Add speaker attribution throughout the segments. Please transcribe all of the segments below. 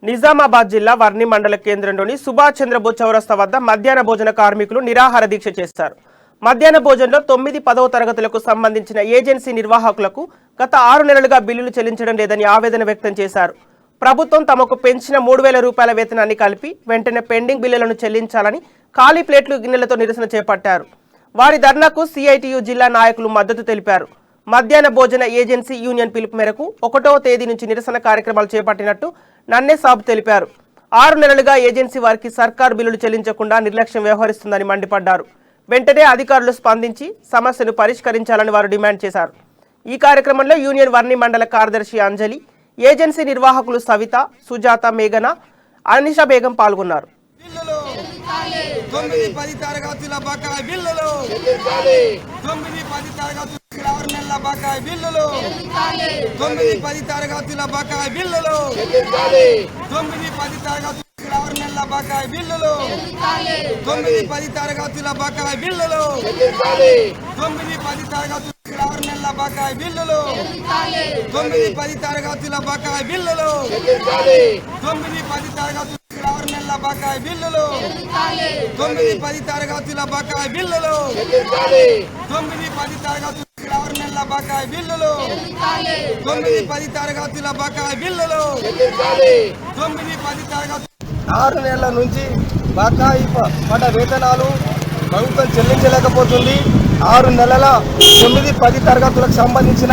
Speaker 1: నిజామాబాద్ జిల్లా వర్ని మండల కేంద్రంలోని సుభాష్ చంద్రబోస్ చౌరస్తా వద్ద మధ్యాహ్న భోజన కార్మికులు నిరాహార దీక్ష చేశారు. మధ్యాహ్న భోజనంలో 9, 10వ తరగతులకు సంబంధించిన ఏజెన్సీ నిర్వాహకులకు గత 6 నెలలుగా బిల్లులు చెల్లించడం లేదని ఆవేదన వ్యక్తం చేశారు. ప్రభుత్వం తమకు పెంచిన 3,000 రూపాయల వేతనాన్ని కలిపి వెంటనే పెండింగ్ బిల్లులను చెల్లించాలని ఖాళీ ప్లేట్లు గిన్నెలతో నిరసన చేపట్టారు. వారి ధర్నాకు సిఐటియు జిల్లా నాయకులు మద్దతు తెలిపారు. మధ్యాహ్న భోజన ఏజెన్సీ యూనియన్ పిలుపు మేరకు 1వ తేదీ నుంచి నిరసన కార్యక్రమాలు చేపట్టినట్టు నన్నే సాబ్ తెలిపారు. 6 నెలలుగా ఏజెన్సీ వారికి సర్కారు బిల్లులు చెల్లించకుండా నిర్లక్ష్యం వ్యవహరిస్తుందని మండిపడ్డారు. వెంటనే అధికారులు స్పందించి సమస్యను పరిష్కరించాలని వారు డిమాండ్ చేశారు. ఈ కార్యక్రమంలో యూనియన్ వర్ని మండల కార్యదర్శి అంజలి, ఏజెన్సీ నిర్వాహకులు సవిత, సుజాత, మేఘన, అనిషా బేగం పాల్గొన్నారు.
Speaker 2: 9-10 తరగతుల బకాయి బిల్లులు 9-10 తరగతుల 6 నెలల బకాయి బిల్లులు 9-10 తరగతుల బకాయి బిల్లులు 9-10 తరగతుల 6 నెలల బకాయి బిల్లులు 9-10 తరగతుల బకాయి బిల్లులు 9-10 తరగతుల 6 నెలల బకాయి బిల్లులు 9-10 తరగతుల బకాయి బిల్లులు 9-10 తరగతుల 6 నెలల బకాయి బిల్లులు 9-10 తరగతుల బకాయి బిల్లులు 9-10 తరగతుల 6 నెలల బకాయి బిల్లులు 9-10 తరగతుల బకాయి బిల్లులు 9-10 తరగతుల 6 నెలల నుంచి బకాయి పడ్డ వేతనాలు ప్రభుత్వం చెల్లించలేకపోతుంది. 6 నెలల 9-10 తరగతులకు సంబంధించిన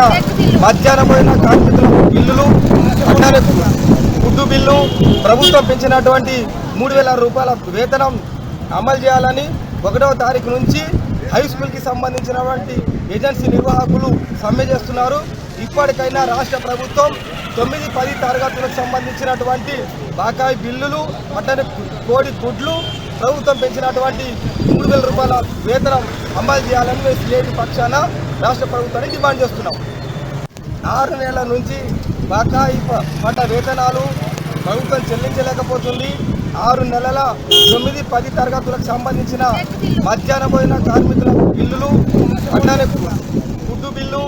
Speaker 2: మధ్యాహ్న భోజన కార్మికుల బిల్లులు, ఫుడ్ బిల్లు, ప్రభుత్వం పెంచినటువంటి 3,000 రూపాయల వేతనం అమలు చేయాలని 1వ తారీఖు నుంచి హై స్కూల్కి సంబంధించినటువంటి ఏజెన్సీ నిర్వాహకులు సమ్మె చేస్తున్నారు. ఇప్పటికైనా రాష్ట్ర ప్రభుత్వం 9-10 తరగతులకు సంబంధించినటువంటి బకాయి బిల్లులు, మటన్ కోడి గుడ్లు, ప్రభుత్వం పెంచినటువంటి 3,000 రూపాయల వేతనం అమలు చేయాలని మేము సిఐటి పక్షాన రాష్ట్ర ప్రభుత్వాన్ని డిమాండ్ చేస్తున్నాం. 6 నెలల నుంచి బకాయి పడ్డ వేతనాలు ప్రభుత్వం చెల్లించలేకపోతుంది. 6 నెలల 9-10 తరగతులకు సంబంధించిన మధ్యాహ్న భోజన కార్మికుల బిల్లులు, ఫుడ్ బిల్లు